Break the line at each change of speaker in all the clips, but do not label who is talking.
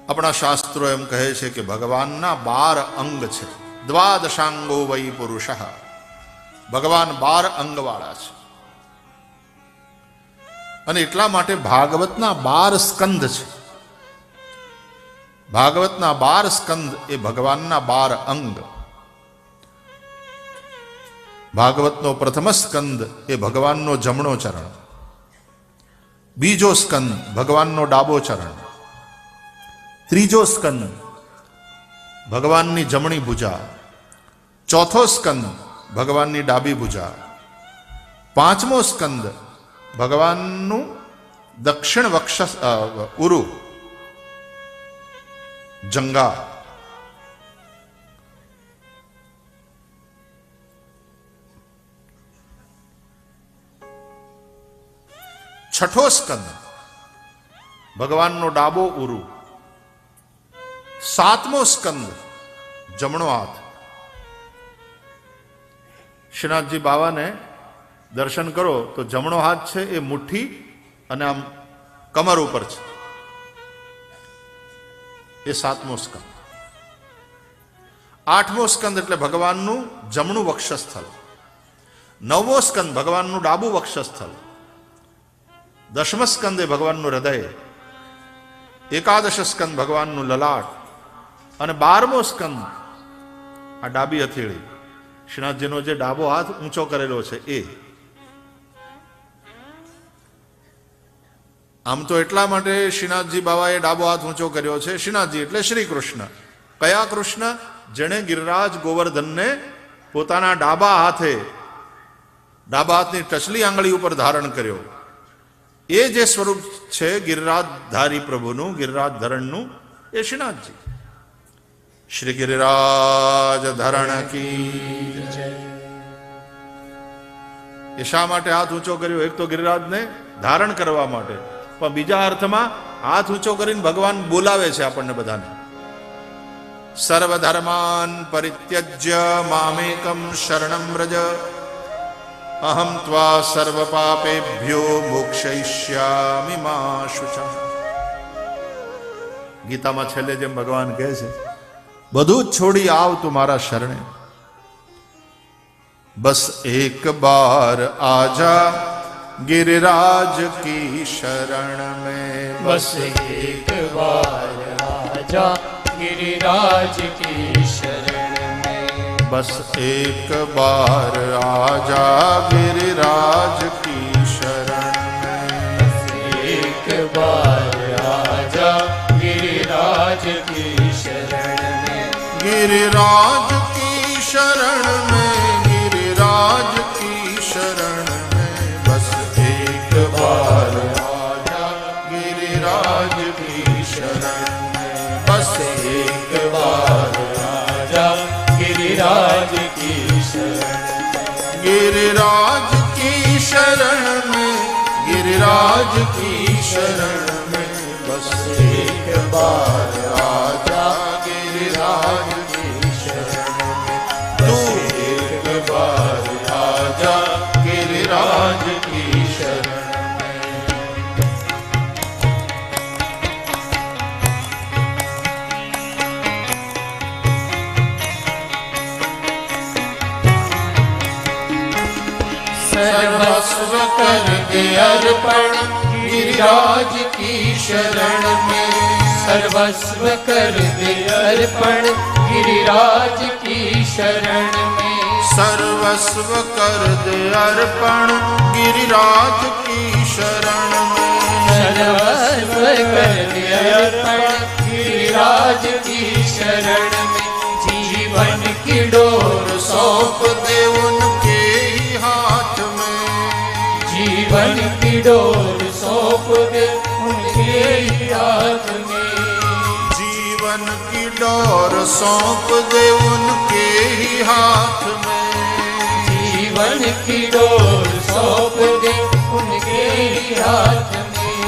अपना शास्त्रों एम कहे छे कि भगवानना 12 अंग छे। द्वादशांगो वै पुरुषः। भगवान 12 अंगवाळा छे અને એટલા માટે ભાગવતના 12 સ્કંદ છે। ભાગવતના 12 સ્કંદ એ ભગવાનના 12 અંગ। ભાગવતનો પ્રથમ સ્કંદ એ ભગવાનનો જમણો ચરણ, બીજો સ્કંદ ભગવાનનો ડાબો ચરણ, ત્રીજો સ્કંદ ભગવાનની જમણી ભુજા, ચોથો સ્કંદ ભગવાનની ડાબી ભુજા, પાંચમો સ્કંદ ભગવાનનું દક્ષિણ વક્ષ ઉરુ જંગા, છઠ્ઠો સ્કંદ ભગવાનનો ડાબો ઉરુ, સાતમો સ્કંદ જમણો હાથ। શ્રીનાથજી બાવાને दर्शन करो तो जमणो हाथ छे ए मुठ्ठी अने आम कमर ऊपर छे, ए सातमो स्कंद। आठमो स्कंद एटले भगवाननु जमणु वक्षस्थल, नवमो स्कंद भगवाननु डाबु वक्षस्थल, दशम स्कंद ए भगवाननु हृदय, एकादश स्कंद भगवाननु ललाट अने 12मो स्कंद आ डाबी हथेળી। श्रीनाथजीनो जे डाबो हाथ ऊंचो करेलो छे ए। आम तो एटला माटे श्रीनाथजी बाबाए डाबो हाथ ऊंचो कर्यो छे। श्रीनाथजी एटले श्री कृष्ण। कया कृष्ण? जेणे गिरिराज गोवर्धन ने पोताना डाबा हाथे, डाबा हाथनी टचली आंगળી उपर धारण कर्यो। ए जे स्वरूप छे गिरिराजधारी प्रभुनु, गिरिराज धरणनु, ए श्रीनाथजी। श्री गिरिराज धरण की जय। ए शा माटे हाथ ऊंचो कर्यो? एक तो गिरिराज ने धारण करवा माटे, पण बीजा अर्थमां हाथ ऊंचो करीने भगवान बोलावे छे आपणे बधाने। सर्वधर्मान् परित्यज्य मामेकं शरणं व्रज, अहं त्वा सर्वपापेभ्यो मोक्षयिष्यामि मा शुचः। गीतामां छेल्ले जेम भगवान कहे छे, બધું છોડી આવ તું મારા શરણે, बस एक बार आजा गिरिराज की शरण में,
बस एक बार आजा गिरिराज की शरण में,
बस एक बार आजा गिरिराज की शरण में,
बस एक बार आजा गिरिराज की शरण में,
गिरिराज की शरण में, गिरिराज की शरण में, बस एक बार आजा गिरिराज की शरण में, बस एक बार
आजा गिरिराज की शरण में,
गिरिराज की शरण में, गिरिराज की शरण में, बस एक बार आजा गिरिराज की शरण में, तू एक बार आजा गिरिराज की शरण में।
सर्वस्व कर दे अर्पण गिरिराज की शरण में, सर्वस्व कर दे अर्पण गिरिराज की शरण में,
सर्वस्व कर दे अर्पण गिरिराज की शरण में,
सर्वस्व कर दे अर्पण गिरिराज की शरण में, जीवन की डोर
सौंप दे उनके ही हाथ में,
जीवन की डोर सौंप दे उनके ही हाथ में,
जीवन की डोर सौंप दे उनके ही हाथ में,
जीवन की डोर सौंप दे उनके ही हाथ में,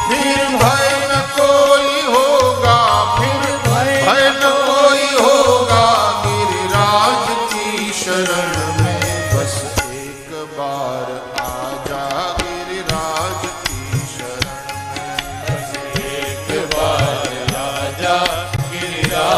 फिर भय न कोई होगा, फिर भय न कोई होगा गिरिराज की शरण में, बस एक बार आजा गिरिराज की शरण में,
बस एक बार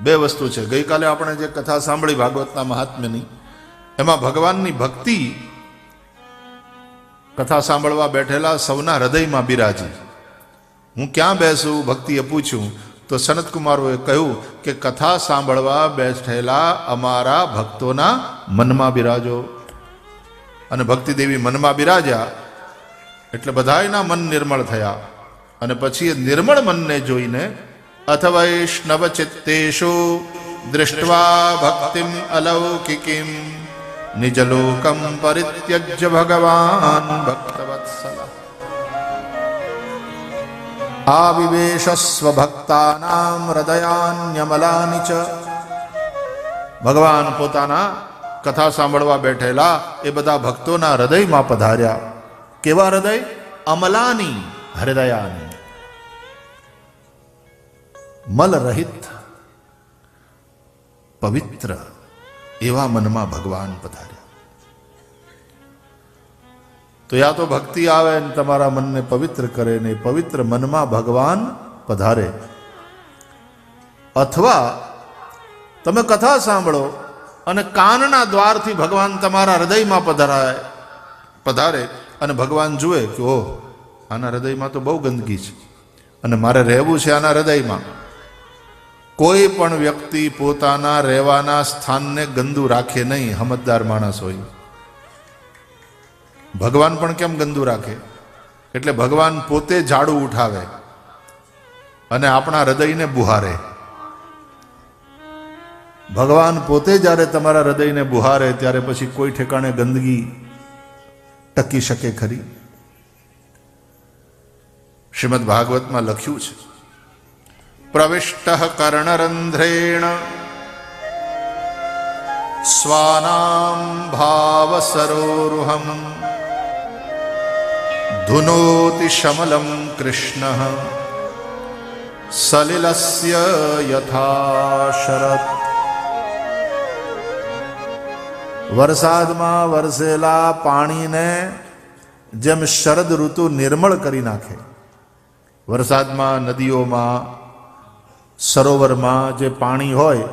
બે વસ્તુ છે. ગઈકાલે આપણે જે કથા સાંભળી ભાગવતના મહાત્મ્યની, એમાં ભગવાનની ભક્તિ કથા સાંભળવા બેઠેલા સૌના હૃદયમાં બિરાજી. હું ક્યાં બેસું ભક્તિએ પૂછ્યું તો સનતકુમારોએ કહ્યું કે કથા સાંભળવા બેઠેલા અમારા ભક્તોના મનમાં બિરાજો. અને ભક્તિદેવી મનમાં બિરાજ્યા એટલે બધાયના મન નિર્મળ થયા. અને પછી એ નિર્મળ મનને જોઈને અથ વૈષ્ણવ ચિત્તેષુ દૃષ્ટ્વા ભક્તિમ અલૌકિકીમ નિજલોકમ પરિત્યજ્ય ભગવાન ભક્તવત્સલ આવિવેશસ્વ ભક્તાનામ હૃદયાન્યમલાનિ ચ. ભગવાન પોતાના કથા સાંભળવા બેઠેલા એ બધા ભક્તોના હૃદયમાં પધાર્યા. કેવા હૃદય? અમલાની, હૃદયાની, મલ રહિત, પવિત્ર એવા મનમાં ભગવાન પધાર્યા. તો યા તો ભક્તિ આવે ને તમારા મનને પવિત્ર કરે ને પવિત્ર મનમાં ભગવાન પધારે, અથવા તમે કથા સાંભળો અને કાનના દ્વારથી ભગવાન તમારા હૃદયમાં પધારે અને ભગવાન જુએ કે ઓહ, આના હૃદયમાં તો બહુ ગંદકી છે અને મારે રહેવું છે આના હૃદયમાં. કોઈ પણ વ્યક્તિ પોતાના રહેવાના સ્થાનને ગંદુ રાખે નહીં, સમજદાર માણસ હોય. ભગવાન પણ કેમ ગંદુ રાખે? એટલે ભગવાન પોતે ઝાડુ ઉઠાવે અને આપણા હૃદયને બુહારે. ભગવાન પોતે જ્યારે તમારા હૃદયને બુહારે ત્યારે પછી કોઈ ઠેકાણે ગંદકી ટકી શકે ખરી? શ્રીમદ ભાગવતમાં લખ્યું છે, પ્રવિષ્ટ કર્ણરંધ્રેણ સ્વાનામ ભાવ સરોરુહમ ધુનોતિ શમલમ કૃષ્ણ સલિલસ્ય યથા શરત. વરસાદમાં વરસેલા પાણીને જેમ શરદ ઋતુ નિર્મળ કરી નાખે, વરસાદમાં નદીઓમાં સરોવરમાં જે પાણી હોય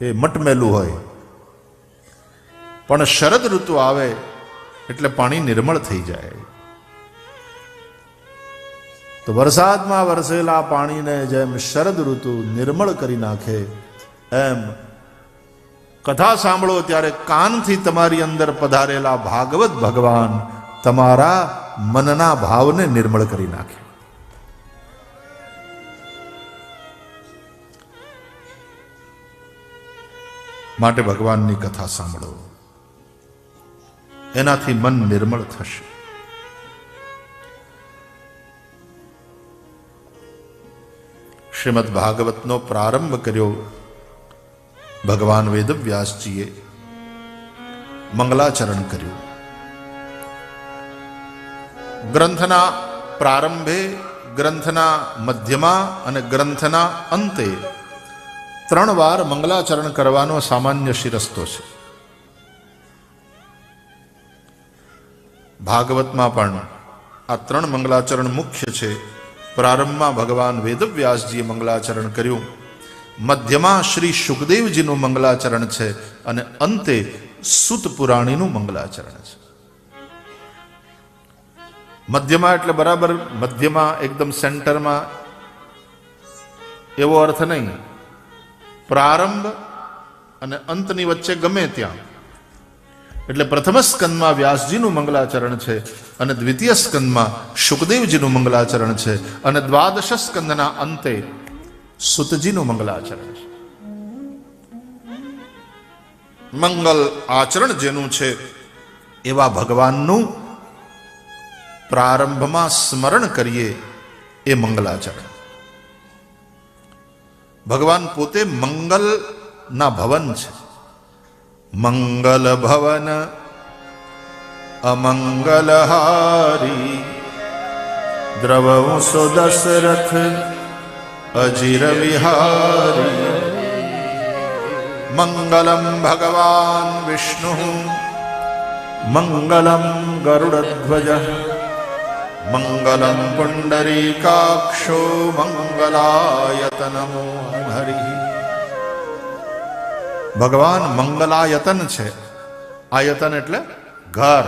એ મટમેલું હોય, પણ શરદ ઋતુ આવે એટલે પાણી નિર્મળ થઈ જાય. તો વરસાદમાં વરસેલા પાણીને જેમ શરદ ઋતુ નિર્મળ કરી નાખે એમ કથા સાંભળો ત્યારે કાનથી તમારી અંદર પધારેલા ભાગવત ભગવાન તમારા મનના ભાવને નિર્મળ કરી નાખે. માટે ભગવાનની કથા સાંભળો, એનાથી મન નિર્મળ થશે. શ્રીમદ ભાગવતનો પ્રારંભ કર્યો ભગવાન વેદવ્યાસજીએ, મંગલાચરણ કર્યું. ગ્રંથના પ્રારંભે, ગ્રંથના મધ્યમાં અને ગ્રંથના અંતે 3 વાર મંગલાચરણ કરવાનો સામાન્ય શિરસ્તો છે. ભાગવતમાં પણ આ 3 મંગલાચરણ મુખ્ય છે. પ્રારંભમાં ભગવાન વેદવ્યાસજીએ મંગલાચરણ કર્યું, મધ્યમાં શ્રી શુકદેવજીનું મંગલાચરણ છે અને અંતે સુત પુરાણીનું મંગલાચરણ છે. મધ્યમાં એટલે બરાબર મધ્યમાં, એકદમ સેન્ટરમાં એવો અર્થ નહીં. પ્રારંભ અને અંતની વચ્ચે ગમે ત્યાં. એટલે પ્રથમ સ્કંદમાં વ્યાસજીનું મંગલાચરણ છે અને દ્વિતીય સ્કંદમાં શુકદેવજીનું મંગલાચરણ છે અને દ્વાદશ સ્કંદના અંતે સુતજીનું મંગલાચરણ છે. મંગલ આચરણ જેનું છે એવા ભગવાનનું પ્રારંભમાં સ્મરણ કરીએ એ મંગલાચરણ. ભગવાન પોતે મંગલના ભવન છે. મંગલ ભવન અમંગલહારી દ્રવંસો દશરથ અજીર વિહારી. મંગલમ ભગવાન વિષ્ણુ મંગલમ ગરુડધ્વજ मंगलम पुंडरीकाक्षो मंगलायतनमो हरि। भगवान मंगलायतन छे। आयतन एटले घर,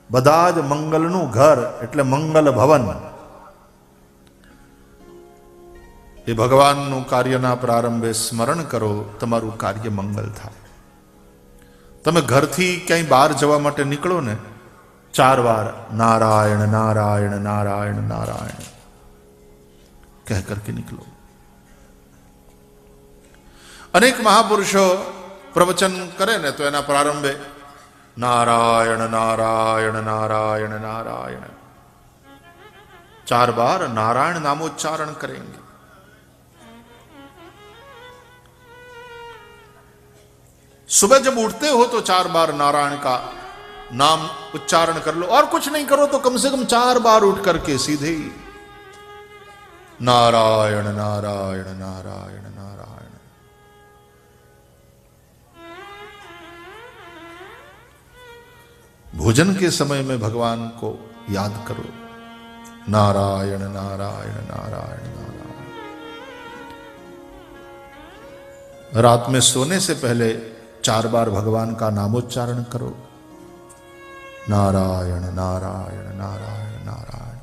બધા જ મંગલનું ઘર એટલે મંગલ ભવન। એ ભગવાનનું કાર્યના પ્રારંભે સ્મરણ કરો, તમારું કાર્ય મંગલ થાય। તમે ઘરથી ક્યાંય બહાર જવા માટે નીકળો ને, 4 વાર नारायण नारायण नारायण नारायण कह करके निकलो। अनेक महापुरुषों प्रवचन करे ने तो एना प्रारंभे नारायण नारायण नारायण नारायण 4 बार नारायण नामोच्चारण करेंगे। सुबह जब उठते हो तो 4 बार नारायण का नाम उच्चारण कर लो, और कुछ नहीं करो तो कम से कम 4 बार उठ करके सीधे ही नारायण नारायण नारायण नारायण। भोजन के समय में भगवान को याद करो, नारायण नारायण नारायण नारायण। रात में सोने से पहले 4 बार भगवान का नामोच्चारण करो, नारायण नारायण नारायण नारायण।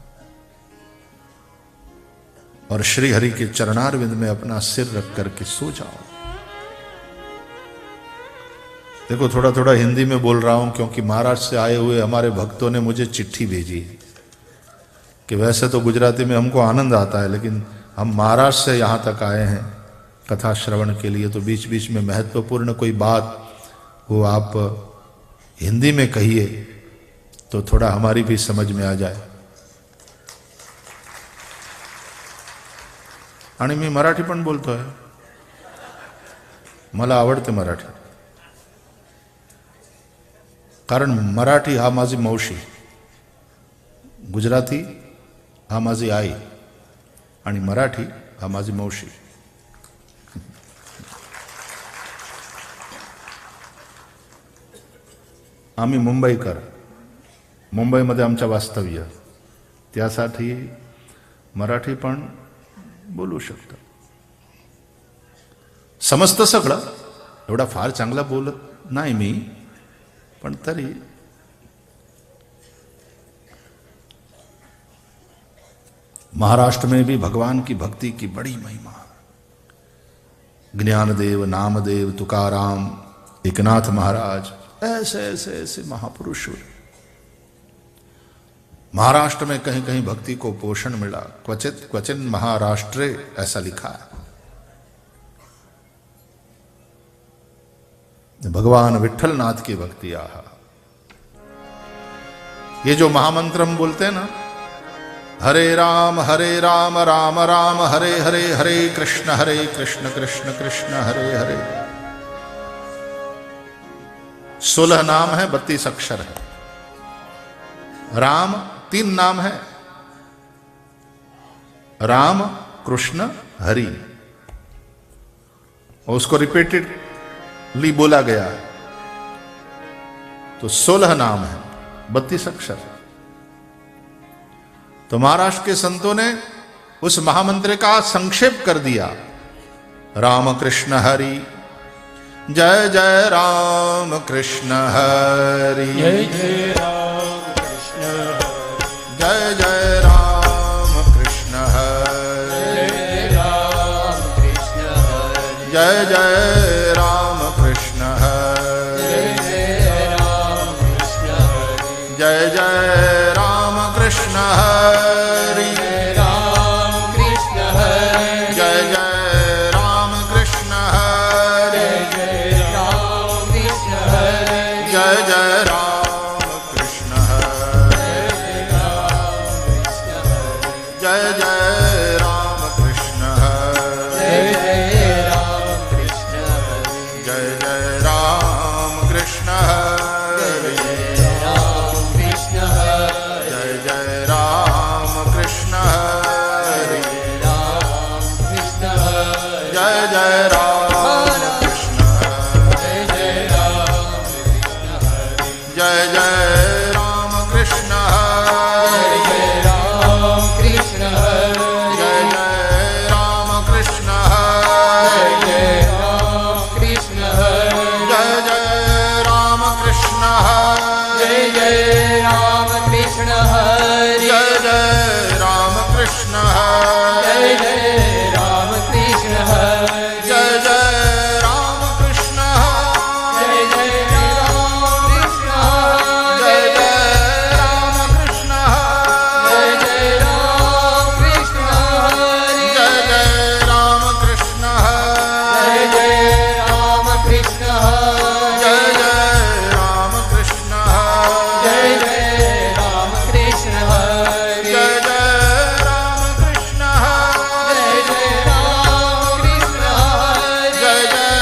और श्री हरि के चरणारविंद में अपना सिर रख करके सो जाओ। देखो थोड़ा थोड़ा हिंदी में बोल रहा हूं क्योंकि महाराष्ट्र से आए हुए हमारे भक्तों ने मुझे चिट्ठी भेजी है कि वैसे तो गुजराती में हमको आनंद आता है, लेकिन हम महाराष्ट्र से यहां तक आए हैं कथा श्रवण के लिए, तो बीच बीच में महत्वपूर्ण कोई बात वो आप हिंदी में कहिए तो थोड़ा हमारी भी समझ में आ जाए। आणि मी मराठी पण बोलतोय, मला आवडते मराठी, कारण मराठी हा माझी मावशी, गुजराती हा माझी आई आणि मराठी हा माझी मावशी। आम्ही मुंबईकर, मुंबईमध्ये आमचं वास्तव्य, त्यासाठी मराठी पण बोलू शकतो। समजतं सगळं, एवढा फार चांगला बोलत नाही मी, पण तरी महाराष्ट्र में भी भगवान की भक्ति की बड़ी महिमा। ज्ञानदेव, नामदेव, तुकाराम, एकनाथ महाराज, ऐसे ऐसे ऐसे महापुरुष हुए। महाराष्ट्र में कहीं कहीं भक्ति को पोषण मिला, क्वचित क्वचिन महाराष्ट्रे ऐसा लिखा है। भगवान विठ्ठलनाथ की भक्ति आहा। ये जो महामंत्र हम बोलते हैं ना, हरे राम राम राम हरे हरे, हरे कृष्ण कृष्ण कृष्ण हरे हरे। 16 नाम है, 32 अक्षर है। राम 3 नाम है, राम कृष्ण हरि, और उसको रिपीटेडली बोला गया है, तो 16 नाम है, 32 अक्षर। तो महाराष्ट्र के संतों ने उस महामंत्र का संक्षेप कर दिया, राम कृष्ण हरि, जय जय राम कृष्ण हरि,
जय जय राम कृष्ण
जय जय राम कृष्ण हरि,
जय जय राम कृष्ण
जय
जय
जय राम कृष्ण हरि, जय जय राम कृष्ण हरि, जय जय राम कृष्ण हरि, जय जय राम कृष्ण हरि, जय जय राम कृष्ण हरि, जय जय राम कृष्ण हरि, जय जय राम कृष्ण हरि, जय जय राम कृष्ण हरि, कृष्ण
जय
हरे
जय राम कृष्ण हरे
जय जय राम कृष्ण
जय जय राम कृष्ण
जय
हरे
जय राम कृष्ण
जय जय राम कृष्ण हरे
जय जय राम कृष्ण
जय जय राम कृष्ण हरे
जय जय राम कृष्ण
जय जय राम कृष्ण हरे
जय जय राम कृष्ण
जय जय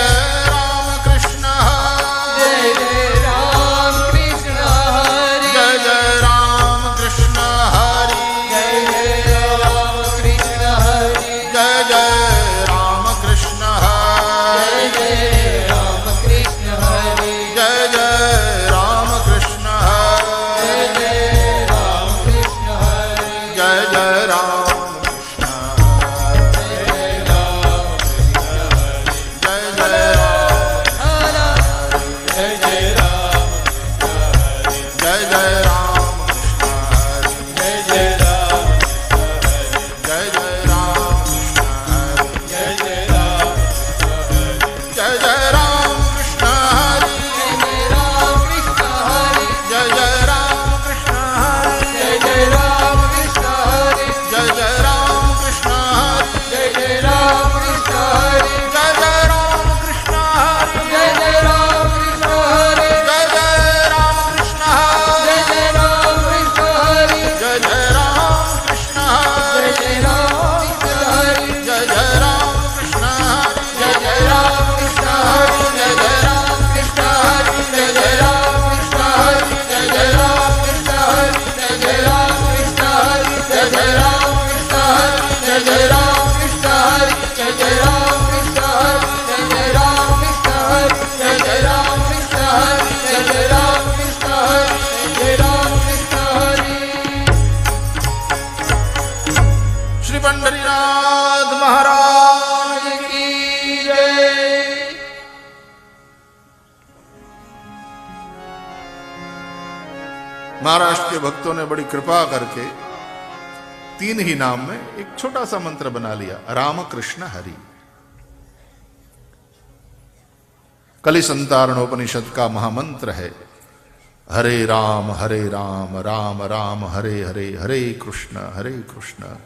राम कृष्ण हरे
जय जय राम कृष्ण
जय जय राम कृष्ण हरे
जय जय राम कृष्ण हरि
जय जय राम कृष्ण हरे
जय जय राम कृष्ण
जय जय राम कृष्ण हरे
जय जय राम कृष्ण
जय जय राम कृष्ण हरे
जय जय राम कृष्ण जय जय राम जय जय राम कृष्ण
जय जय राम
जय जय राम कृष्ण
जय जय राम
जय जय राम कृष्ण हरि
जय जय राम कृष्ण हरे
जय जय राम कृष्ण हरि
जय जय राम कृष्ण हरे
जय जय राम कृष्ण हरि
जय जय राम कृष्ण हरे
जय जय राम कृष्ण हरि
जय जय राम कृष्ण हरे
जय जय राम कृष्ण हरि
जय जय राम कृष्ण हरे
जय जय राम कृष्ण हरि
जय जय राम कृष्ण हरे
जय जय राम कृष्ण हरि
जय जय राम कृष्ण हरे जय जय राम कृष्ण हरे जय जय राम कृष्ण हरे जय जय राम कृष्ण हरे जय जय राम कृष्ण हरे जय जय राम कृष्ण हरे जय जय राम कृष्ण हरे जय जय राम कृष्ण हरे जय जय राम कृष्ण हरे जय जय राम कृष्ण हरे जय जय राम कृष्ण हरे जय राम कृष्ण हरे
श्री पंढरीनाथ महाराज
की जय
महाराष्ट्र के भक्तों ने बड़ी कृपा करके 3 ही नाम में एक छोटा सा मंत्र बना लिया, राम कृष्ण हरि। कलि संतारणोपनिषद का महामंत्र है, हरे राम राम राम हरे हरे, हरे कृष्ण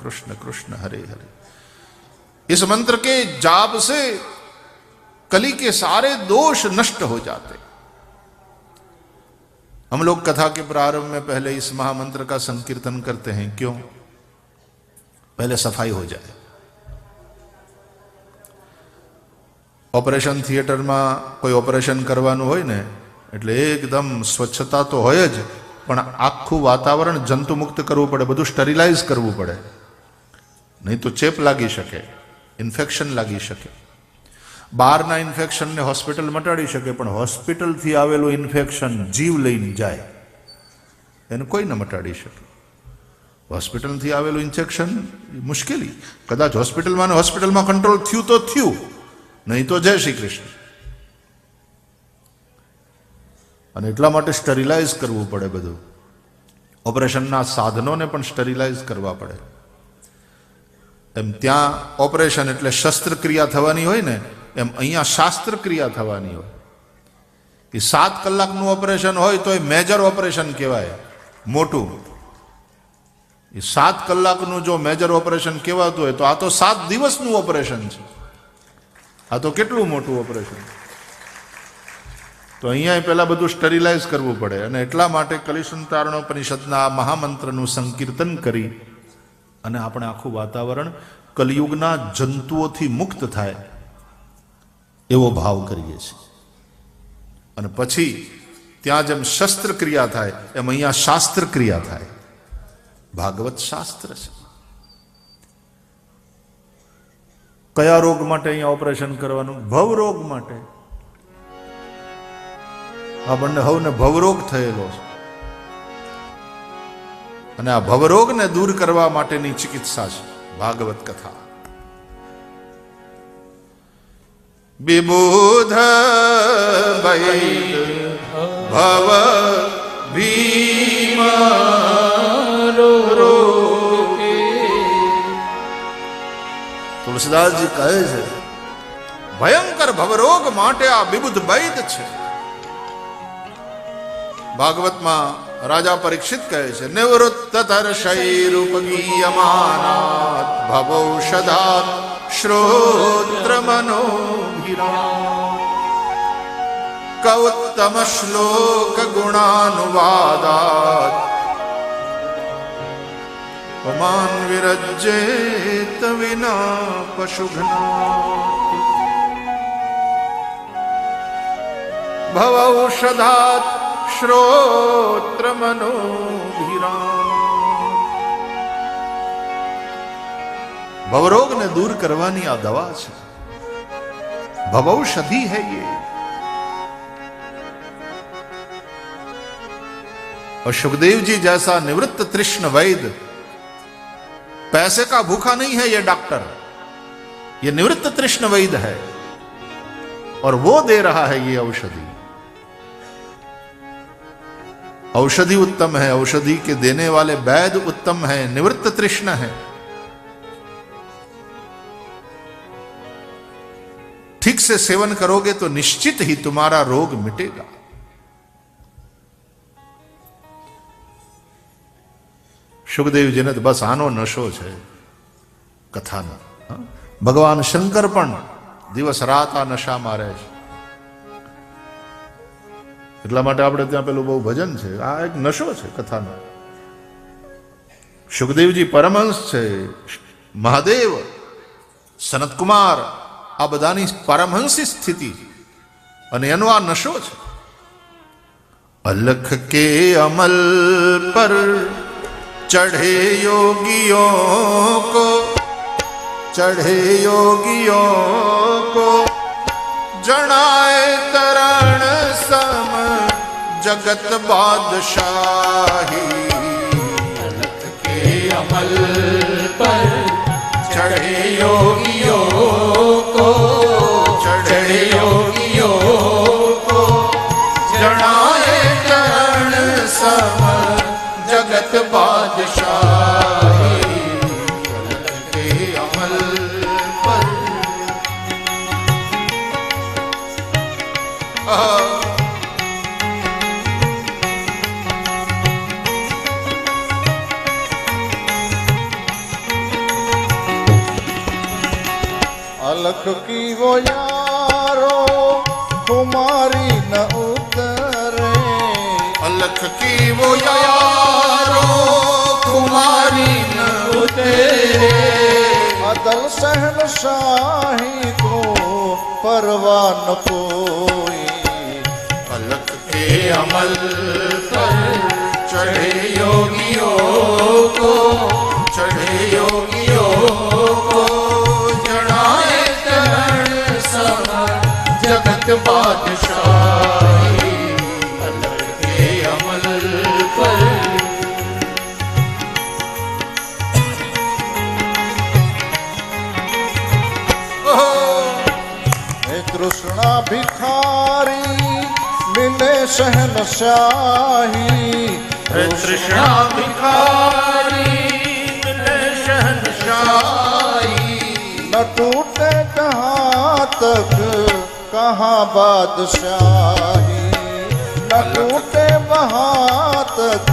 कृष्ण कृष्ण हरे हरे। इस मंत्र के जाप से कली के सारे दोष नष्ट हो जाते। हम लोग कथा के प्रारंभ में पहले इस महामंत्र का संकीर्तन करते हैं, क्यों? पहले सफाई हो जाए। ऑपरेशन थिएटर में कोई ऑपरेशन करवानुं होय ने એટલે એકદમ સ્વચ્છતા તો હોય જ, પણ આખું વાતાવરણ જંતુ મુક્ત કરવું પડે, બધું સ્ટરીલાઇઝ કરવું પડે, નહીં તો ચેપ લાગી શકે, ઇન્ફેક્શન લાગી શકે। બહારના ઇન્ફેક્શનને હોસ્પિટલ મટાડી શકે, પણ હોસ્પિટલથી આવેલું ઇન્ફેક્શન જીવ લઈને જાય, એને કોઈ ન મટાડી શકે। હોસ્પિટલથી આવેલું ઇન્ફેક્શન મુશ્કેલી, કદાચ હોસ્પિટલમાં કંટ્રોલ થયું તો થયું, નહીં તો જય શ્રી કૃષ્ણ। અને એટલા માટે સ્ટરીલાઇઝ કરવું પડે બધું। ઓપરેશનના સાધનોને પણ સ્ટરીલાઇઝ કરવા પડે। એમ ત્યાં ઓપરેશન એટલે શસ્ત્રક્રિયા થવાની હોય ને, એમ અહીંયા શાસ્ત્રક્રિયા થવાની હોય। એ 7 કલાકનું ઓપરેશન હોય તો એ મેજર ઓપરેશન કહેવાય, મોટું। એ 7 કલાકનું જો મેજર ઓપરેશન કહેવાતું હોય તો આ તો 7 દિવસનું ઓપરેશન છે। આ તો કેટલું મોટું ઓપરેશન। તો અહીંયા પહેલા બધું સ્ટરીલાઇઝ કરવું પડે, અને એટલા માટે કલિસંતારણોપનિષદના આ મહામંત્રનું સંકીર્તન કરી અને આપણે આખું વાતાવરણ કલિયુગના જંતુઓથી મુક્ત થાય એવો ભાવ કરીએ છીએ। અને પછી ત્યાં જેમ શસ્ત્રક્રિયા થાય એમ અહીંયા શાસ્ત્રક્રિયા થાય। ભાગવત શાસ્ત્ર છે। કયા રોગ માટે અહીંયા ઓપરેશન કરવાનું? ભવરોગ માટે। આપણને હવને ભવરોગ થયેલો છે, અને આ ભવરોગને દૂર કરવા માટેની ચિકિત્સા છે ભાગવત કથા। વિબુધ ભવ ભીમ તુલસીદાસજી કહે છે ભયંકર ભવરોગ માટે આ વિબુધ વૈદ છે. ભાગવતમાં રાજા પરીક્ષિત કહે છે નિવૃત્ત તર્ષૈરુપગીયમાનાત ભવૌષધાત શ્રોત્ર મનોભિરામ કૌત્તમ શ્લોક ગુણાનુવાદાત પમાન વિરજ્યેત વિના પશુઘ્નાત ભવૌષધાત શ્રોત્ર મનોભિરામ. ભવરોગને દૂર કરવાની આ દવા છે. ભવૌષધિ है ये. और सुखदेव जी जैसा निवृत्त तृष्ण वैद, पैसे का भूखा नहीं है ये डॉक्टर, ये निवृत्त तृष्ण वैद है और वो दे रहा है ये औषधि. औषधि उत्तम है, औषधि के देने वाले वैद उत्तम है, निवृत्त तृष्ण है. ठीक से सेवन करोगे तो निश्चित ही तुम्हारा रोग मिटेगा. સુખદેવજીને તો બસ આનો નશો છે કથાનો. ભગવાન શંકર પણ દિવસ રાત આ નશામાં રહે છે. એટલા માટે આપણે ત્યાં પેલું બહુ ભજન છે, આ એક નશો છે કથાનો. સુખદેવજી પરમહંસ છે, મહાદેવ, સનતકુમાર, આ બધાની પરમહંસી સ્થિતિ અને એનો આ નશો છે. અલખ કે અમલ પર चढ़े योगियों को, चढ़े योगियों को जनाए तरण सम जगत बादशाही.
अलख के अमल पर चढ़े योगियों को, चढ़े योगियों को जनाए तरण सम जगत बादशाही. अलख के अमल पर
अलख की वो यारो कुमारी न उतरे,
अलख की वो यारो कुमारी न
उतरे.
अदल शहनशाही को परवाह न कोई.
अलख के
अमल पर चढ़े योगियों को, चढ़े योगियों को जनाए तरण सम जगत बादशाही. अलख के अमल पर
तृष्णा भिखारी मिले शहनशाही.
तृष्णा भिखारी मिले शहनशाही.
न टूटे कहाँ तक कहाँ बादशाही. न टूटे वहाँ तक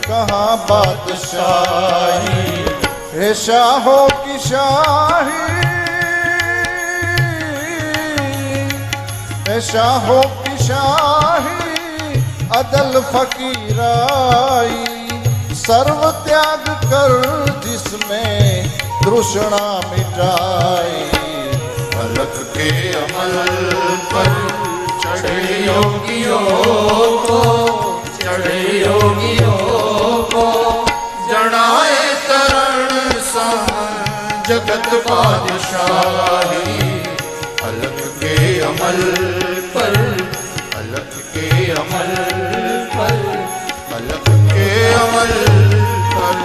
कहाँ बादशाही. हे शाहों की शाही, हे शाहों की शाही अदल फकीराई. सर्व त्याग कर जिसमें तृष्णा मिटाई.
अलख के अमल पर चढ़े योगियों को, चढ़े योगियों को जनाए तरण सम जगत बादशाही. अलख के अमल पर, अलख के अमल पर, अलख के अमल पर